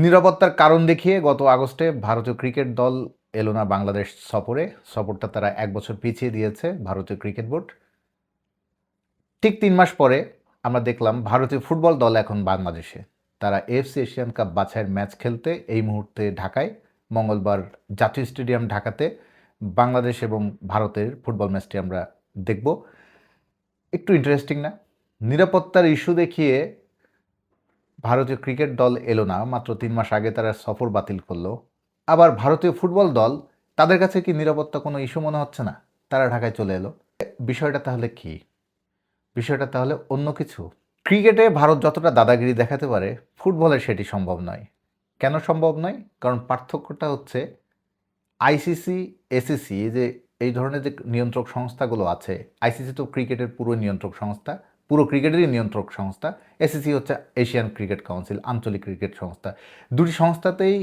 নিরাপত্তার কারণ দেখিয়ে গত আগস্টে ভারতীয় ক্রিকেট দল এলো না বাংলাদেশ সফরে। সফরটা তারা ১ বছর পিছিয়ে দিয়েছে ভারতীয় ক্রিকেট বোর্ড। ঠিক ৩ মাস পরে আমরা দেখলাম ভারতীয় ফুটবল দল এখন বাংলাদেশে। তারা এএফসি এশিয়ান কাপ বাছাইয়ের ম্যাচ খেলতে এই মুহূর্তে ঢাকায়, মঙ্গলবার জাতীয় স্টেডিয়াম ঢাকাতে বাংলাদেশ এবং ভারতের ফুটবল ম্যাচটি আমরা দেখব। একটু ইন্টারেস্টিং না? নিরাপত্তার ইস্যু দেখিয়ে ভারতীয় ক্রিকেট দল এলো না, মাত্র ৩ মাস আগে তারা সফর বাতিল করলো। আবার ভারতীয় ফুটবল দল, তাদের কাছে কি নিরাপত্তা কোনো ইস্যু মনে হচ্ছে না? তারা ঢাকায় চলে এলো। বিষয়টা তাহলে কি? বিষয়টা তাহলে অন্য কিছু? ক্রিকেটে ভারত যতটা দাদাগিরি দেখাতে পারে, ফুটবলে সেটি সম্ভব নয়। কেন সম্ভব নয়? কারণ পার্থক্যটা হচ্ছে আইসিসি, এসিসি, যে এই ধরনের যে নিয়ন্ত্রক সংস্থাগুলো আছে, আইসিসি তো ক্রিকেটের পুরো নিয়ন্ত্রক সংস্থা, পুরো ক্রিকেটেরই নিয়ন্ত্রক সংস্থা। এসিসি হচ্ছে এশিয়ান ক্রিকেট কাউন্সিল, আঞ্চলিক ক্রিকেট সংস্থা। দুটি সংস্থাতেই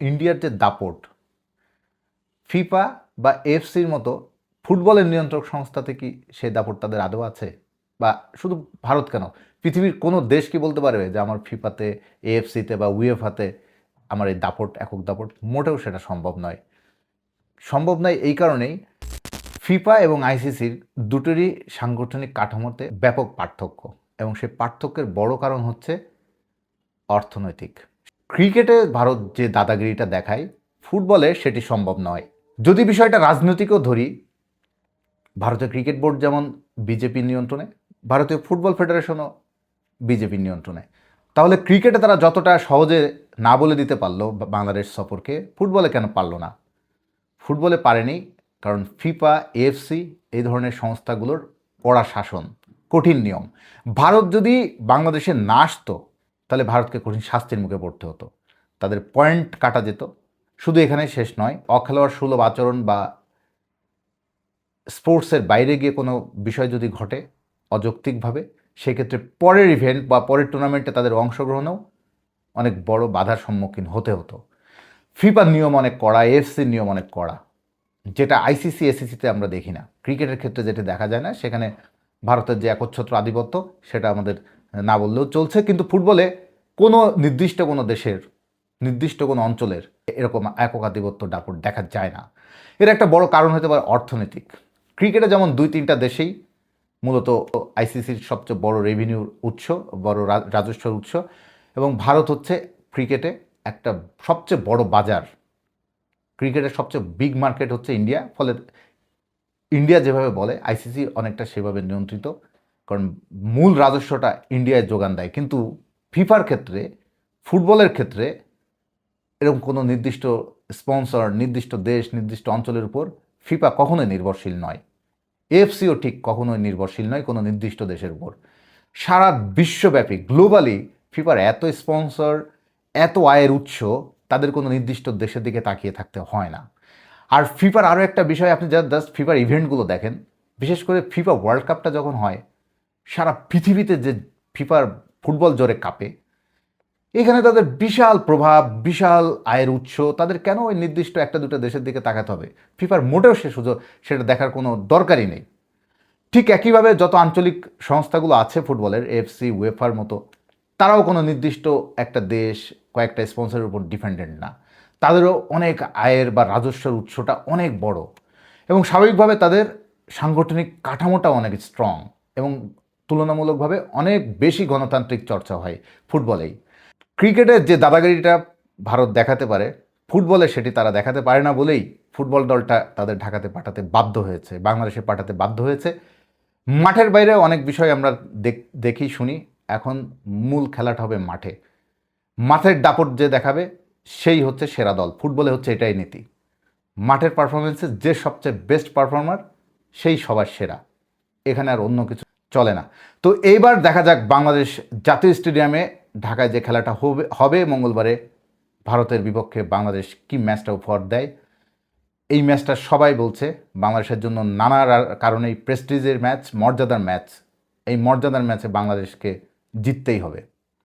ইন্ডিয়ার যে দাপট, ফিফা বা এফসির মতো ফুটবলের নিয়ন্ত্রক সংস্থাতে কি সেই দাপট তাদের আদৌ আছে? বা শুধু ভারত কেন, পৃথিবীর কোনো দেশ কি বলতে পারবে যে আমার ফিফাতে, এএফসিতে বা উয়েফাতে আমার এই দাপট, একক দাপট? মোটেও সেটা সম্ভব নয়। সম্ভব নয় এই কারণেই, ফিফা এবং আইসিসির দুটোরই সাংগঠনিক কাঠামোতে ব্যাপক পার্থক্য, এবং সেই পার্থক্যের বড় কারণ হচ্ছে অর্থনৈতিক। ক্রিকেটে ভারত যে দাদাগিরিটা দেখায়, ফুটবলে সেটি সম্ভব নয়। যদি বিষয়টা রাজনৈতিকও ধরি, ভারতীয় ক্রিকেট বোর্ড যেমন বিজেপির নিয়ন্ত্রণে, ভারতীয় ফুটবল ফেডারেশনও বিজেপির নিয়ন্ত্রণে। তাহলে ক্রিকেটে তারা যতটা সহজে না বলে দিতে পারলো বাংলাদেশ সফরকে, ফুটবলে কেন পারলো না? ফুটবলে পারেনি কারণ ফিফা, এএফসি এই ধরনের সংস্থাগুলোর কড়া শাসন, কঠিন নিয়ম। ভারত যদি বাংলাদেশে না আসতো, তাহলে ভারতকে কঠিন শাস্তির মুখে পড়তে হতো, তাদের পয়েন্ট কাটা যেত। শুধু এখানে শেষ নয়, অখেলোয়াড় সুলভ আচরণ বা স্পোর্টসের বাইরে গিয়ে কোনো বিষয় যদি ঘটে অযৌক্তিকভাবে, সেক্ষেত্রে পরের ইভেন্ট বা পরের টুর্নামেন্টে তাদের অংশগ্রহণেও অনেক বড় বাধার সম্মুখীন হতে হতো। ফিফার নিয়ম অনেক কড়া, এএফসির নিয়ম অনেক কড়া, যেটা আইসিসি, এসিসিতে আমরা দেখি না। ক্রিকেটের ক্ষেত্রে যেটা দেখা যায় না, সেখানে ভারতের যে একচ্ছত্র আধিপত্য, সেটা আমাদের না বললেও চলছে। কিন্তু ফুটবলে কোনো নির্দিষ্ট কোনো দেশের, নির্দিষ্ট কোনো অঞ্চলের এরকম একক আধিপত্য দাপট দেখা যায় না। এর একটা বড় কারণ হতে পারে অর্থনৈতিক। ক্রিকেটে যেমন ২-৩টা দেশেই মূলত আইসিসির সবচেয়ে বড় রেভিনিউর উৎস, বড় রাজস্বের উৎস, এবং ভারত হচ্ছে ক্রিকেটে একটা সবচেয়ে বড় বাজার। ক্রিকেটের সবচেয়ে বিগ মার্কেট হচ্ছে ইন্ডিয়া। ফলে ইন্ডিয়া যেভাবে বলে, আইসিসি অনেকটা সেভাবে নিয়ন্ত্রিত, কারণ মূল রাজস্বটা ইন্ডিয়ায় যোগান দেয়। কিন্তু ফিফার ক্ষেত্রে, ফুটবলের ক্ষেত্রে এরকম কোনো নির্দিষ্ট স্পন্সর, নির্দিষ্ট দেশ, নির্দিষ্ট অঞ্চলের উপর ফিফা কখনোই নির্ভরশীল নয়। এএফসিও ঠিক কখনোই নির্ভরশীল নয় কোনো নির্দিষ্ট দেশের উপর। সারা বিশ্বব্যাপী গ্লোবালি ফিফার এত স্পন্সর, এত আয়ের উৎস, তাদের কোনো নির্দিষ্ট দেশের দিকে তাকিয়ে থাকতে হয় না। আর ফিফার আরও একটা বিষয়, আপনি জাস্ট ফিফার ইভেন্টগুলো দেখেন, বিশেষ করে ফিফা ওয়ার্ল্ড কাপটা যখন হয়, সারা পৃথিবীতে যে ফিফার ফুটবল জোরে কাঁপে, এখানে তাদের বিশাল প্রভাব, বিশাল আয়ের উৎস, তাদের কেন ওই নির্দিষ্ট একটা দুটো দেশের দিকে তাকাতে হবে? ফিফার মোটেও সেটা দেখার কোনো দরকারই নেই। ঠিক একইভাবে যত আঞ্চলিক সংস্থাগুলো আছে ফুটবলের, এএফসি, উয়েফার মতো, তারাও কোনো নির্দিষ্ট একটা দেশ, কয়েকটা স্পন্সরের উপর ডিপেন্ডেন্ট না। তাদেরও অনেক আয়ের বা রাজস্বের উৎসটা অনেক বড়, এবং স্বাভাবিকভাবে তাদের সাংগঠনিক কাঠামোটা অনেক স্ট্রং, এবং তুলনামূলকভাবে অনেক বেশি গণতান্ত্রিক চর্চা হয় ফুটবলেই। ক্রিকেটের যে দাদাগিরিটা ভারত দেখাতে পারে, ফুটবলে সেটি তারা দেখাতে পারে না বলেই ফুটবল দলটা তাদের ঢাকাতে পাঠাতে বাধ্য হয়েছে, বাংলাদেশে পাঠাতে বাধ্য হয়েছে। মাঠের বাইরে অনেক বিষয় আমরা দেখি, শুনি। এখন মূল খেলাটা হবে মাঠে। মাঠের দাপট যে দেখাবে, সেই হচ্ছে সেরা দল। ফুটবলে হচ্ছে এটাই নীতি, মাঠের পারফরমেন্সে যে সবচেয়ে বেস্ট পারফর্মার, সেই সবার সেরা। এখানে আর অন্য কিছু চলে না। তো এইবার দেখা যাক বাংলাদেশ জাতীয় স্টেডিয়ামে ঢাকায় যে খেলাটা হবে মঙ্গলবারে, ভারতের বিপক্ষে বাংলাদেশ কি ম্যাচটা উপহার দেয়। এই ম্যাচটা সবাই বলছে বাংলাদেশের জন্য নানা কারণেই প্রেস্টিজের ম্যাচ, মর্যাদার ম্যাচ। এই মর্যাদার ম্যাচে বাংলাদেশকে জিততেই হবে।